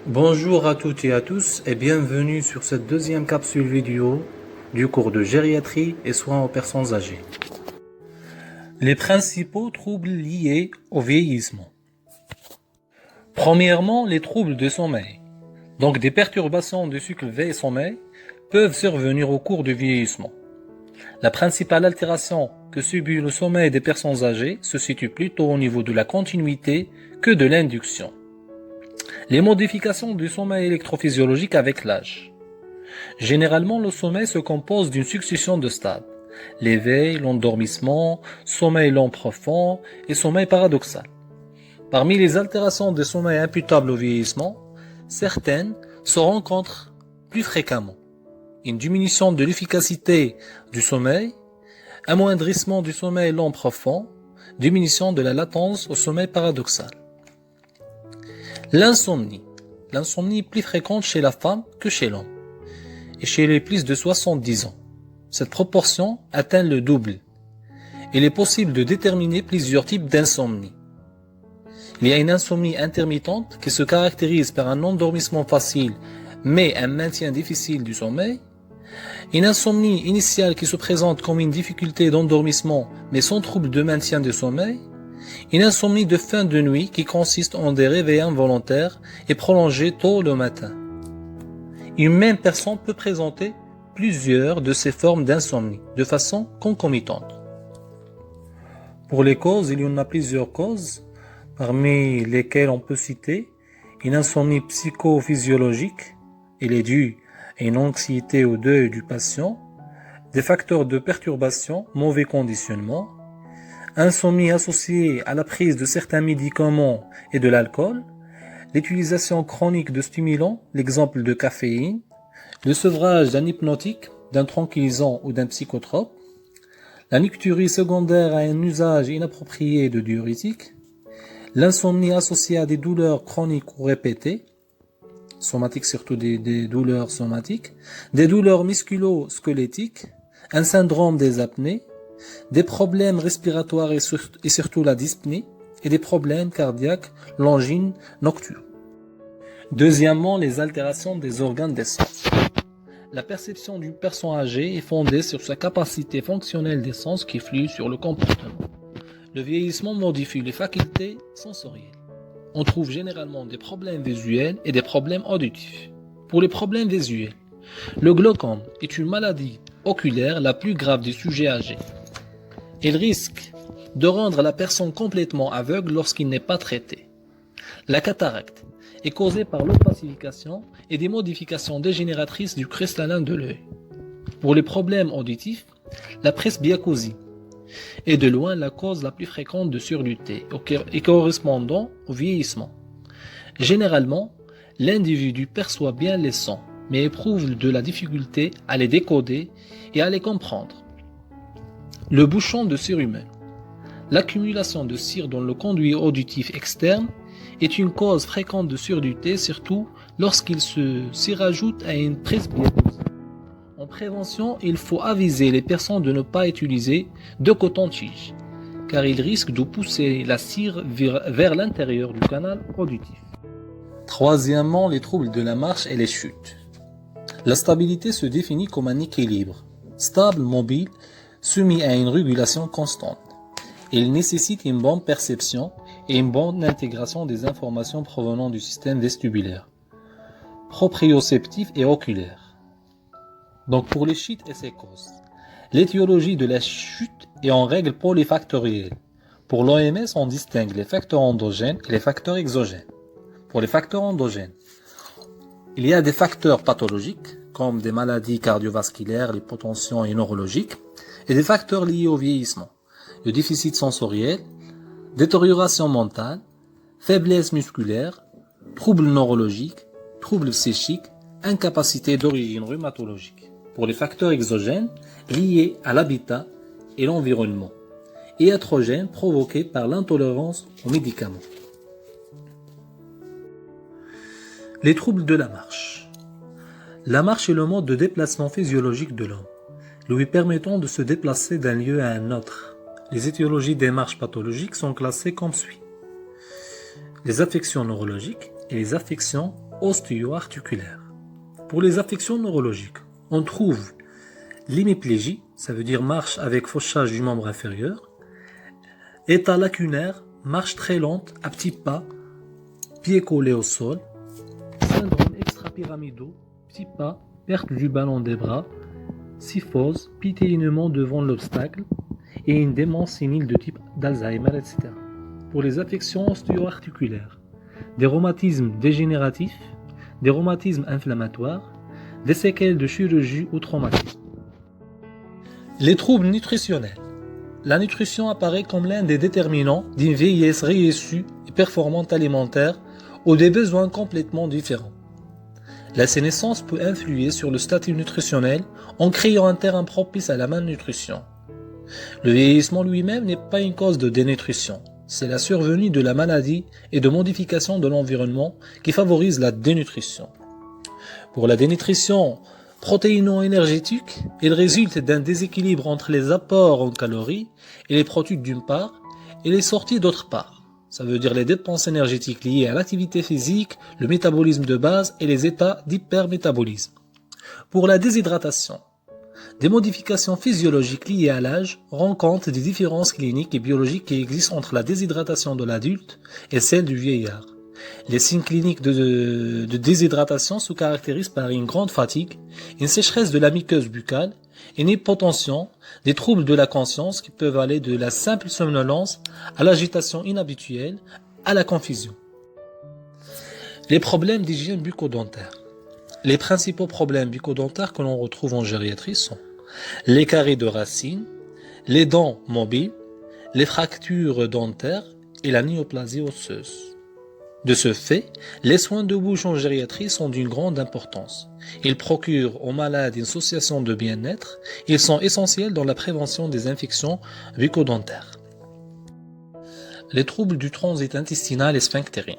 Bonjour à toutes et à tous et bienvenue sur cette deuxième capsule vidéo du cours de gériatrie et soins aux personnes âgées. Les principaux troubles liés au vieillissement. Premièrement, les troubles de sommeil. Donc des perturbations du cycle veille-sommeil peuvent survenir au cours du vieillissement. La principale altération que subit le sommeil des personnes âgées se situe plutôt au niveau de la continuité que de l'induction. Les modifications du sommeil électrophysiologique avec l'âge. Généralement, le sommeil se compose d'une succession de stades. L'éveil, l'endormissement, sommeil lent profond et sommeil paradoxal. Parmi les altérations de sommeil imputables au vieillissement, certaines se rencontrent plus fréquemment. Une diminution de l'efficacité du sommeil, amoindrissement du sommeil lent profond, diminution de la latence au sommeil paradoxal. L'insomnie. L'insomnie est plus fréquente chez la femme que chez l'homme, et chez les plus de 70 ans. Cette proportion atteint le double. Il est possible de déterminer plusieurs types d'insomnie. Il y a une insomnie intermittente qui se caractérise par un endormissement facile mais un maintien difficile du sommeil. Une insomnie initiale qui se présente comme une difficulté d'endormissement mais sans trouble de maintien du sommeil. Une insomnie de fin de nuit qui consiste en des réveils involontaires et prolongés tôt le matin. Une même personne peut présenter plusieurs de ces formes d'insomnie de façon concomitante. Pour les causes, il y en a plusieurs causes, parmi lesquelles on peut citer une insomnie psychophysiologique. Elle est due à une anxiété au deuil du patient, des facteurs de perturbation, mauvais conditionnement, insomnie associée à la prise de certains médicaments et de l'alcool, l'utilisation chronique de stimulants, l'exemple de caféine, le sevrage d'un hypnotique, d'un tranquillisant ou d'un psychotrope, la nocturie secondaire à un usage inapproprié de diurétiques, l'insomnie associée à des douleurs chroniques ou répétées, somatiques surtout des douleurs somatiques, des douleurs musculo-squelettiques, un syndrome des apnées, des problèmes respiratoires et surtout la dyspnée, et des problèmes cardiaques, l'angine nocturne. Deuxièmement, les altérations des organes des sens. La perception d'une personne âgée est fondée sur sa capacité fonctionnelle des sens qui influe sur le comportement. Le vieillissement modifie les facultés sensorielles. On trouve généralement des problèmes visuels et des problèmes auditifs. Pour les problèmes visuels, le glaucome est une maladie oculaire la plus grave des sujets âgés. Il risque de rendre la personne complètement aveugle lorsqu'il n'est pas traité. La cataracte est causée par l'opacification et des modifications dégénératrices du cristallin de l'œil. Pour les problèmes auditifs, la presbyacousie est de loin la cause la plus fréquente de surdité et correspondant au vieillissement. Généralement, l'individu perçoit bien les sons, mais éprouve de la difficulté à les décoder et à les comprendre. Le bouchon de cire humaine. L'accumulation de cire dans le conduit auditif externe est une cause fréquente de surdité, surtout lorsqu'il s'y rajoute à une presbyacousie. En prévention, il faut aviser les personnes de ne pas utiliser de coton-tige, car il risque de pousser la cire vers l'intérieur du canal auditif. Troisièmement, les troubles de la marche et les chutes. La stabilité se définit comme un équilibre, stable, mobile, soumis à une régulation constante. Il nécessite une bonne perception et une bonne intégration des informations provenant du système vestibulaire, proprioceptif et oculaire. Donc pour les chutes et ses causes, l'étiologie de la chute est en règle polyfactorielle. Pour l'OMS, on distingue les facteurs endogènes et les facteurs exogènes. Pour les facteurs endogènes, il y a des facteurs pathologiques, comme des maladies cardiovasculaires, l'hypotension et neurologiques, et des facteurs liés au vieillissement, le déficit sensoriel, détérioration mentale, faiblesse musculaire, troubles neurologiques, troubles psychiques, incapacité d'origine rhumatologique. Pour les facteurs exogènes, liés à l'habitat et l'environnement, et iatrogènes provoqués par l'intolérance aux médicaments. Les troubles de la marche. La marche est le mode de déplacement physiologique de l'homme, lui permettant de se déplacer d'un lieu à un autre. Les étiologies des marches pathologiques sont classées comme suit. Les affections neurologiques et les affections ostéo-articulaires. Pour les affections neurologiques, on trouve l'hémiplégie, ça veut dire marche avec fauchage du membre inférieur, état lacunaire, marche très lente, à petits pas, pieds collés au sol, syndrome extrapyramidaux, petits pas, perte du ballon des bras, syphose, pitéinement devant l'obstacle et une démence sénile de type d'Alzheimer, etc. Pour les affections ostéo-articulaires, des rhumatismes dégénératifs, des rhumatismes inflammatoires, des séquelles de chirurgie ou traumatisme. Les troubles nutritionnels. La nutrition apparaît comme l'un des déterminants d'une vieillesse réussie et performante alimentaire ou des besoins complètement différents. La sénescence peut influer sur le statut nutritionnel en créant un terrain propice à la malnutrition. Le vieillissement lui-même n'est pas une cause de dénutrition. C'est la survenue de la maladie et de modifications de l'environnement qui favorise la dénutrition. Pour la dénutrition protéino-énergétique, il résulte d'un déséquilibre entre les apports en calories et les protéines d'une part et les sorties d'autre part. Ça veut dire les dépenses énergétiques liées à l'activité physique, le métabolisme de base et les états d'hypermétabolisme. Pour la déshydratation, des modifications physiologiques liées à l'âge rendent compte des différences cliniques et biologiques qui existent entre la déshydratation de l'adulte et celle du vieillard. Les signes cliniques de déshydratation se caractérisent par une grande fatigue, une sécheresse de la muqueuse buccale, une hypotension, des troubles de la conscience qui peuvent aller de la simple somnolence à l'agitation inhabituelle, à la confusion. Les problèmes d'hygiène bucco-dentaire. Les principaux problèmes bucco-dentaires que l'on retrouve en gériatrie sont les caries de racines, les dents mobiles, les fractures dentaires et la néoplasie osseuse. De ce fait, les soins de bouche en gériatrie sont d'une grande importance. Ils procurent aux malades une sensation de bien-être. Ils sont essentiels dans la prévention des infections bucco-dentaires. Les troubles du transit intestinal et sphinctérien.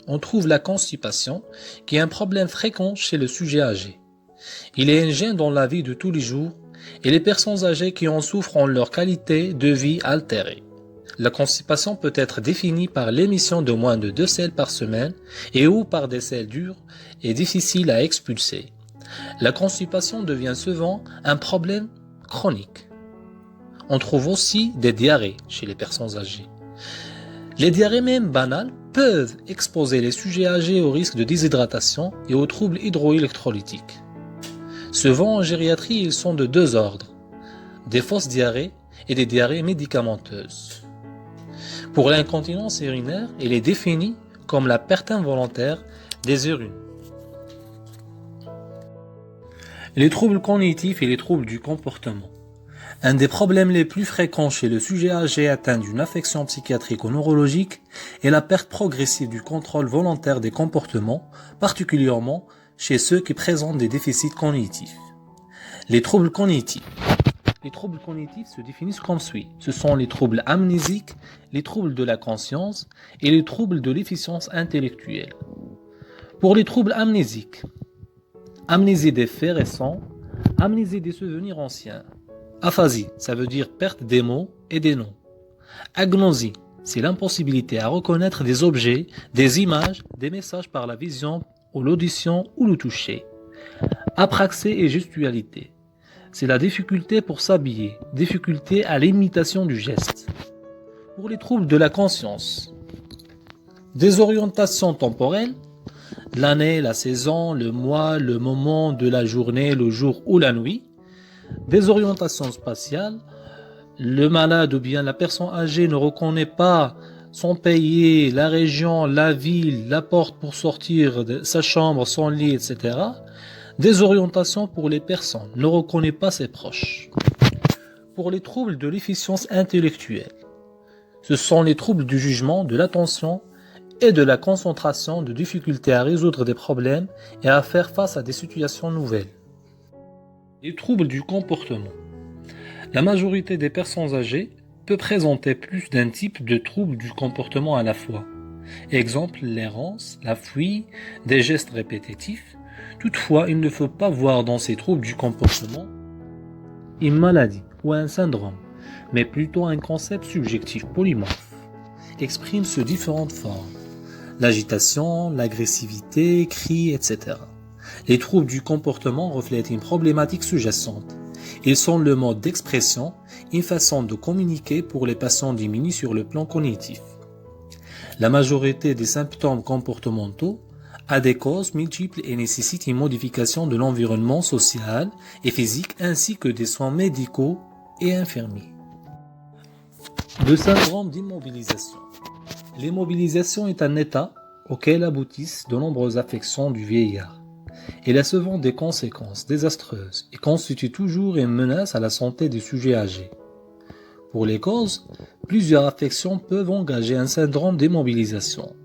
On trouve la constipation, qui est un problème fréquent chez le sujet âgé. Il est un gêne dans la vie de tous les jours et les personnes âgées qui en souffrent ont leur qualité de vie altérée. La constipation peut être définie par l'émission de moins de 2 selles par semaine et ou par des selles dures et difficiles à expulser. La constipation devient souvent un problème chronique. On trouve aussi des diarrhées chez les personnes âgées. Les diarrhées même banales peuvent exposer les sujets âgés au risque de déshydratation et aux troubles hydroélectrolytiques. Souvent en gériatrie, ils sont de 2 ordres, des fausses diarrhées et des diarrhées médicamenteuses. Pour l'incontinence urinaire, elle est définie comme la perte involontaire des urines. Les troubles cognitifs et les troubles du comportement. Un des problèmes les plus fréquents chez le sujet âgé atteint d'une affection psychiatrique ou neurologique est la perte progressive du contrôle volontaire des comportements, particulièrement chez ceux qui présentent des déficits cognitifs. Les troubles cognitifs. Les troubles cognitifs se définissent comme suit. Ce sont les troubles amnésiques, les troubles de la conscience et les troubles de l'efficience intellectuelle. Pour les troubles amnésiques, amnésie des faits récents, amnésie des souvenirs anciens. Aphasie, ça veut dire perte des mots et des noms. Agnosie, c'est l'impossibilité à reconnaître des objets, des images, des messages par la vision ou l'audition ou le toucher. Apraxie et gestualité. C'est la difficulté pour s'habiller, difficulté à l'imitation du geste. Pour les troubles de la conscience, désorientation temporelle, l'année, la saison, le mois, le moment de la journée, le jour ou la nuit, désorientation spatiale, le malade ou bien la personne âgée ne reconnaît pas son pays, la région, la ville, la porte pour sortir de sa chambre, son lit, etc. Désorientation pour les personnes, ne reconnaît pas ses proches. Pour les troubles de l'efficience intellectuelle, ce sont les troubles du jugement, de l'attention et de la concentration, de difficulté à résoudre des problèmes et à faire face à des situations nouvelles. Les troubles du comportement. La majorité des personnes âgées peut présenter plus d'un type de troubles du comportement à la fois. Exemple, l'errance, la fuite, des gestes répétitifs. Toutefois, il ne faut pas voir dans ces troubles du comportement une maladie ou un syndrome, mais plutôt un concept subjectif polymorphe, exprime sous différentes formes. l'agitation, l'agressivité, cris, etc. Les troubles du comportement reflètent une problématique sous-jacente. Ils sont le mode d'expression, une façon de communiquer pour les patients démunis sur le plan cognitif. La majorité des symptômes comportementaux a des causes multiples et nécessitent une modification de l'environnement social et physique ainsi que des soins médicaux et infirmiers. Le syndrome d'immobilisation. L'immobilisation est un état auquel aboutissent de nombreuses affections du vieillard. Elle a souvent des conséquences désastreuses et constitue toujours une menace à la santé des sujets âgés. Pour les causes, plusieurs affections peuvent engager un syndrome d'immobilisation.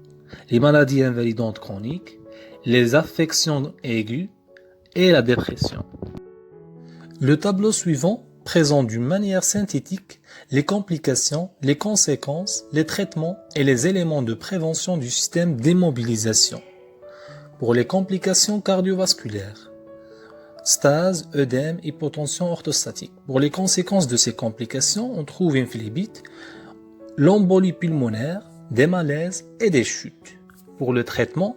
Les maladies invalidantes chroniques, les affections aiguës et la dépression. Le tableau suivant présente d'une manière synthétique les complications, les conséquences, les traitements et les éléments de prévention du système d'immobilisation. Pour les complications cardiovasculaires, stase, œdème, hypotension orthostatique. Pour les conséquences de ces complications, on trouve une phlébite, l'embolie pulmonaire, des malaises et des chutes. Pour le traitement,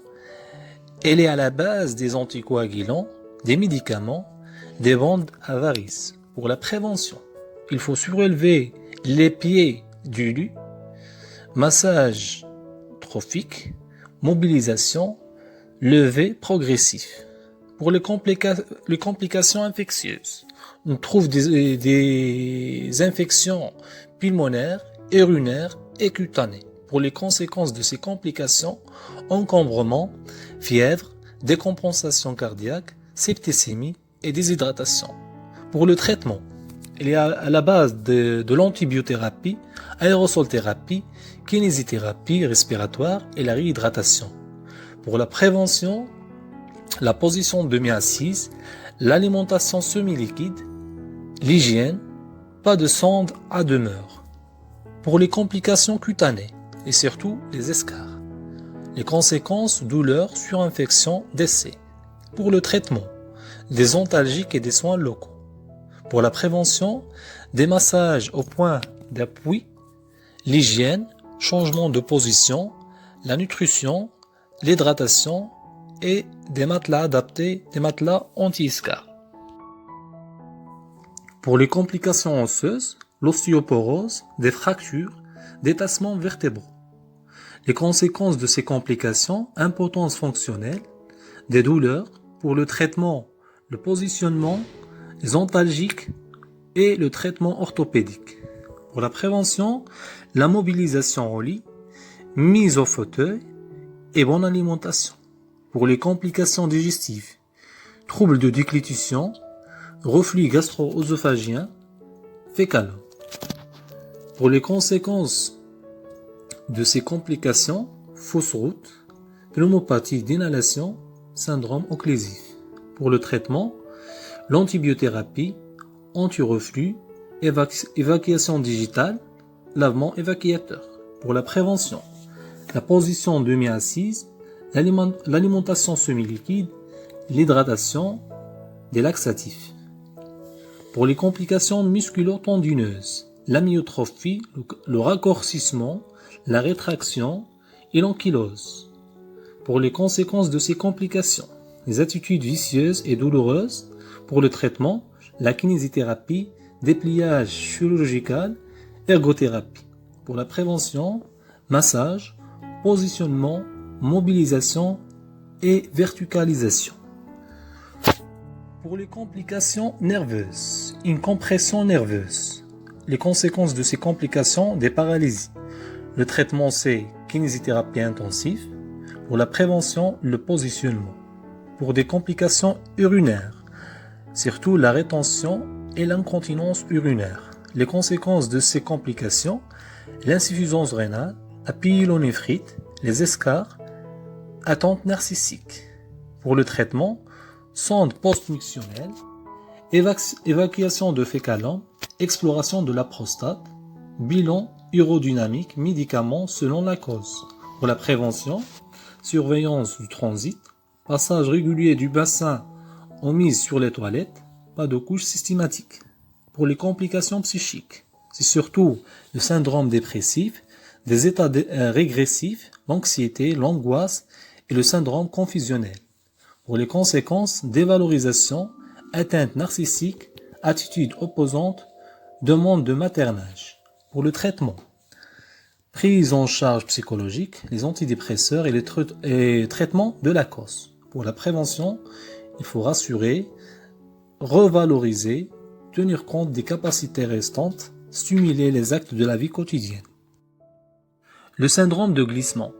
elle est à la base des anticoagulants, des médicaments, des bandes à varices. Pour la prévention, il faut surélever les pieds du lit, massage trophique, mobilisation, lever progressif. Pour les complications infectieuses, on trouve des infections pulmonaires, urinaires et cutanées. Pour les conséquences de ces complications, encombrement, fièvre, décompensation cardiaque, septicémie et déshydratation. Pour le traitement, il y a à la base de l'antibiothérapie, aérosolthérapie, kinésithérapie respiratoire et la réhydratation. Pour la prévention, la position demi-assise, l'alimentation semi-liquide, l'hygiène, pas de sonde à demeure. Pour les complications cutanées et surtout les escarres, les conséquences, douleurs, surinfection, décès. Pour le traitement, des antalgiques et des soins locaux. Pour la prévention, des massages au point d'appui, l'hygiène, changement de position, la nutrition, l'hydratation et des matelas adaptés, des matelas anti-escarres. Pour les complications osseuses, l'ostéoporose, des fractures, des tassements vertébraux. Les conséquences de ces complications, impotence fonctionnelle, des douleurs, pour le traitement, le positionnement, les antalgiques et le traitement orthopédique. Pour la prévention, la mobilisation au lit, mise au fauteuil et bonne alimentation. Pour les complications digestives, troubles de déglutition, reflux gastro-œsophagien, fécal. Pour les conséquences de ces complications, fausse route, pneumopathie d'inhalation, syndrome occlusif. Pour le traitement, l'antibiothérapie, anti-reflux, évacuation digitale, lavement évacuateur. Pour la prévention, la position demi-assise, l'alimentation semi-liquide, l'hydratation, des laxatifs. Pour les complications musculo-tendineuses, l'amyotrophie, le raccourcissement, la rétraction et l'ankylose. Pour les conséquences de ces complications, les attitudes vicieuses et douloureuses. Pour le traitement, la kinésithérapie, dépliage chirurgical, ergothérapie. Pour la prévention, massage, positionnement, mobilisation et verticalisation. Pour les complications nerveuses, une compression nerveuse. Les conséquences de ces complications, des paralysies. Le traitement, c'est kinésithérapie intensive. Pour la prévention, le positionnement. Pour des complications urinaires, surtout la rétention et l'incontinence urinaire. Les conséquences de ces complications, l'insuffisance rénale, la pyélonéphrite, les escarres, attente narcissique. Pour le traitement, sonde post-mictionnelle, évacuation de fécalum, exploration de la prostate, bilan urodynamique, médicaments selon la cause. Pour la prévention, surveillance du transit, passage régulier du bassin en mise sur les toilettes, pas de couche systématique. Pour les complications psychiques, c'est surtout le syndrome dépressif, des états régressifs, l'anxiété, l'angoisse et le syndrome confusionnel. Pour les conséquences, dévalorisation, atteinte narcissique, attitude opposante, demande de maternage. Pour le traitement, prise en charge psychologique, les antidépresseurs et les traitements de la cause. Pour la prévention, il faut rassurer, revaloriser, tenir compte des capacités restantes, stimuler les actes de la vie quotidienne. Le syndrome de glissement.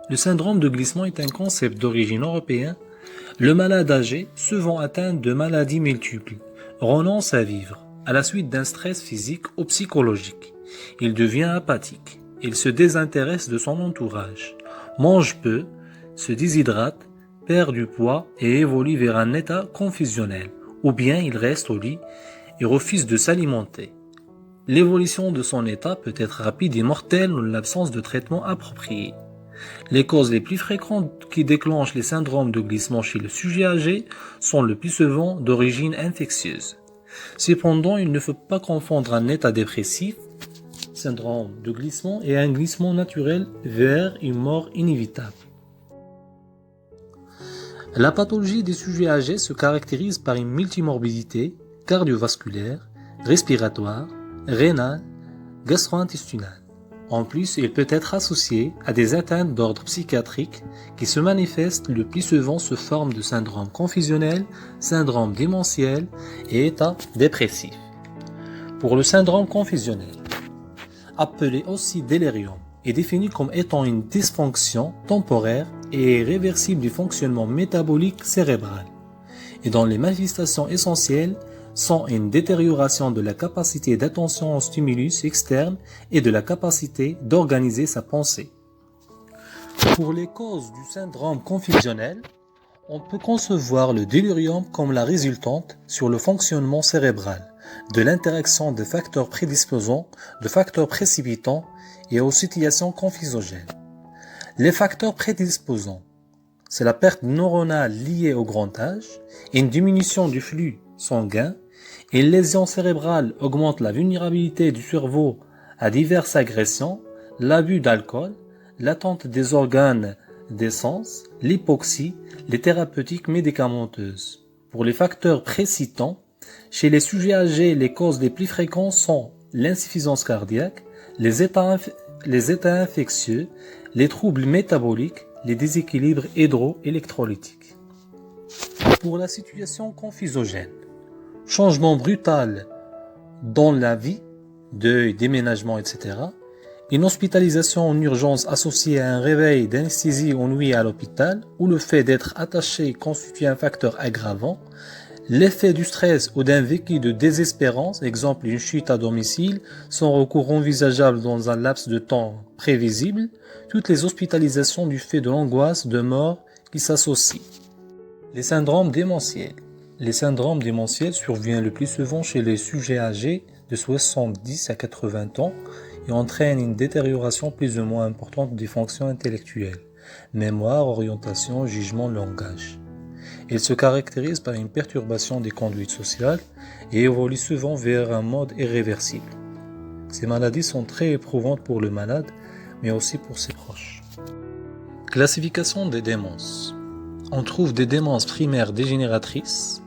Le syndrome de glissement est un concept d'origine européenne. Le malade âgé, souvent atteint de maladies multiples, renonce à vivre à la suite d'un stress physique ou psychologique. Il devient apathique. Il se désintéresse de son entourage, mange peu, se déshydrate, perd du poids et évolue vers un état confusionnel. Ou bien il reste au lit et refuse de s'alimenter. L'évolution de son état peut être rapide et mortelle en l'absence de traitement approprié. Les causes les plus fréquentes qui déclenchent les syndromes de glissement chez le sujet âgé sont le plus souvent d'origine infectieuse. Cependant, il ne faut pas confondre un état dépressif, syndrome de glissement, et un glissement naturel vers une mort inévitable. La pathologie des sujets âgés se caractérise par une multimorbidité cardiovasculaire, respiratoire, rénale, gastro-intestinale. En plus, il peut être associé à des atteintes d'ordre psychiatrique qui se manifestent le plus souvent sous forme de syndrome confusionnel, syndrome démentiel et état dépressif. Pour le syndrome confusionnel, appelé aussi délirium, est défini comme étant une dysfonction temporaire et réversible du fonctionnement métabolique cérébral, et dont les manifestations essentielles sont une détérioration de la capacité d'attention aux stimulus externes et de la capacité d'organiser sa pensée. Pour les causes du syndrome confusionnel, on peut concevoir le délirium comme la résultante sur le fonctionnement cérébral de l'interaction de facteurs prédisposants, de facteurs précipitants et aux situations confusogènes. Les facteurs prédisposants, c'est la perte neuronale liée au grand âge, une diminution du flux sanguin. Une lésion cérébrale augmente la vulnérabilité du cerveau à diverses agressions, l'abus d'alcool, l'attente des organes des sens, l'hypoxie, les thérapeutiques médicamenteuses. Pour les facteurs précitants, chez les sujets âgés, les causes les plus fréquentes sont l'insuffisance cardiaque, les états infectieux, les troubles métaboliques, les déséquilibres hydroélectrolytiques. Pour la situation confusogène, changement brutal dans la vie, deuil, déménagement, etc. Une hospitalisation en urgence associée à un réveil d'anesthésie ou nuit à l'hôpital, ou le fait d'être attaché constitue un facteur aggravant. L'effet du stress ou d'un vécu de désespérance, exemple une chute à domicile, sans recours envisageable dans un laps de temps prévisible. Toutes les hospitalisations du fait de l'angoisse de mort qui s'associent. Les syndromes démentiels. Les syndromes démentiels surviennent le plus souvent chez les sujets âgés de 70 à 80 ans et entraînent une détérioration plus ou moins importante des fonctions intellectuelles, mémoire, orientation, jugement, langage. Ils se caractérisent par une perturbation des conduites sociales et évoluent souvent vers un mode irréversible. Ces maladies sont très éprouvantes pour le malade, mais aussi pour ses proches. Classification des démences. On trouve des démences primaires dégénératrices,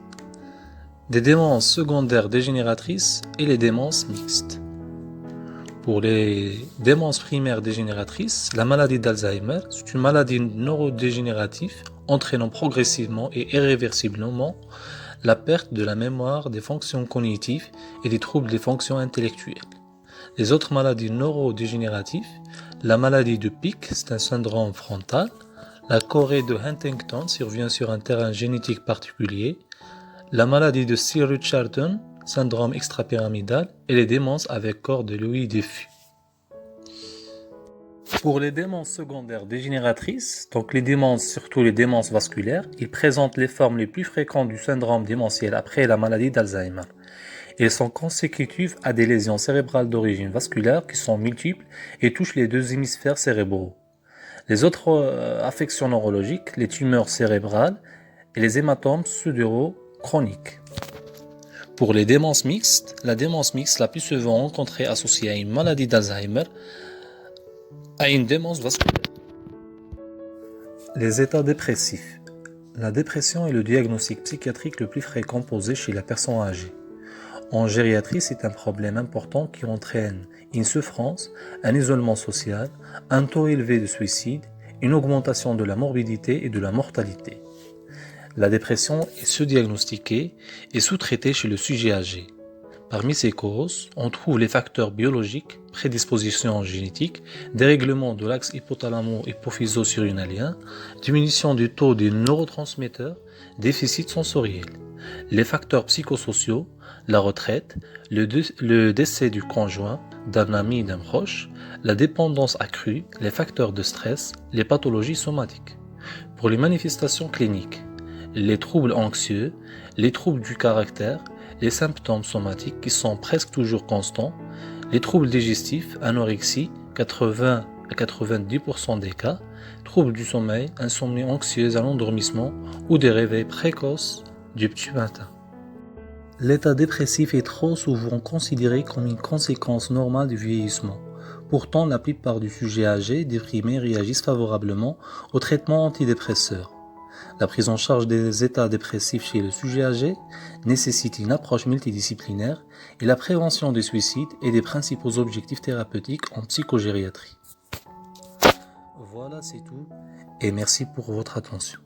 des démences secondaires dégénératrices et les démences mixtes. Pour les démences primaires dégénératrices, la maladie d'Alzheimer, c'est une maladie neurodégénérative entraînant progressivement et irréversiblement la perte de la mémoire, des fonctions cognitives et des troubles des fonctions intellectuelles. Les autres maladies neurodégénératives, la maladie de Pick, c'est un syndrome frontal, la chorée de Huntington survient sur un terrain génétique particulier, la maladie de Steel-Richardson, syndrome extrapyramidal, et les démences avec corps de Louis diffus. Pour les démences secondaires dégénératrices, donc les démences, surtout les démences vasculaires, ils présentent les formes les plus fréquentes du syndrome démentiel après la maladie d'Alzheimer. Elles sont consécutives à des lésions cérébrales d'origine vasculaire qui sont multiples et touchent les deux hémisphères cérébraux. Les autres affections neurologiques, les tumeurs cérébrales et les hématomes sudoraux chroniques. Pour les démences mixtes, la démence mixte la plus souvent rencontrée associée à une maladie d'Alzheimer à une démence vasculaire. Les états dépressifs. La dépression est le diagnostic psychiatrique le plus fréquent posé chez la personne âgée. En gériatrie, c'est un problème important qui entraîne une souffrance, un isolement social, un taux élevé de suicide, une augmentation de la morbidité et de la mortalité. La dépression est sous-diagnostiquée et sous-traitée chez le sujet âgé. Parmi ces causes, on trouve les facteurs biologiques, prédispositions génétiques, dérèglement de l'axe hypothalamo-hypophyso-surrénalien, diminution du taux des neurotransmetteurs, déficit sensoriel. Les facteurs psychosociaux, la retraite, le décès du conjoint, d'un ami, d'un proche, la dépendance accrue, les facteurs de stress, les pathologies somatiques. Pour les manifestations cliniques, les troubles anxieux, les troubles du caractère, les symptômes somatiques qui sont presque toujours constants, les troubles digestifs, anorexie, 80 à 90% des cas, troubles du sommeil, insomnie anxieuse à l'endormissement ou des réveils précoces du petit matin. L'état dépressif est trop souvent considéré comme une conséquence normale du vieillissement. Pourtant, la plupart des sujets âgés déprimés réagissent favorablement aux traitements antidépresseurs. La prise en charge des états dépressifs chez le sujet âgé nécessite une approche multidisciplinaire et la prévention des suicides est des principaux objectifs thérapeutiques en psychogériatrie. Voilà, c'est tout et merci pour votre attention.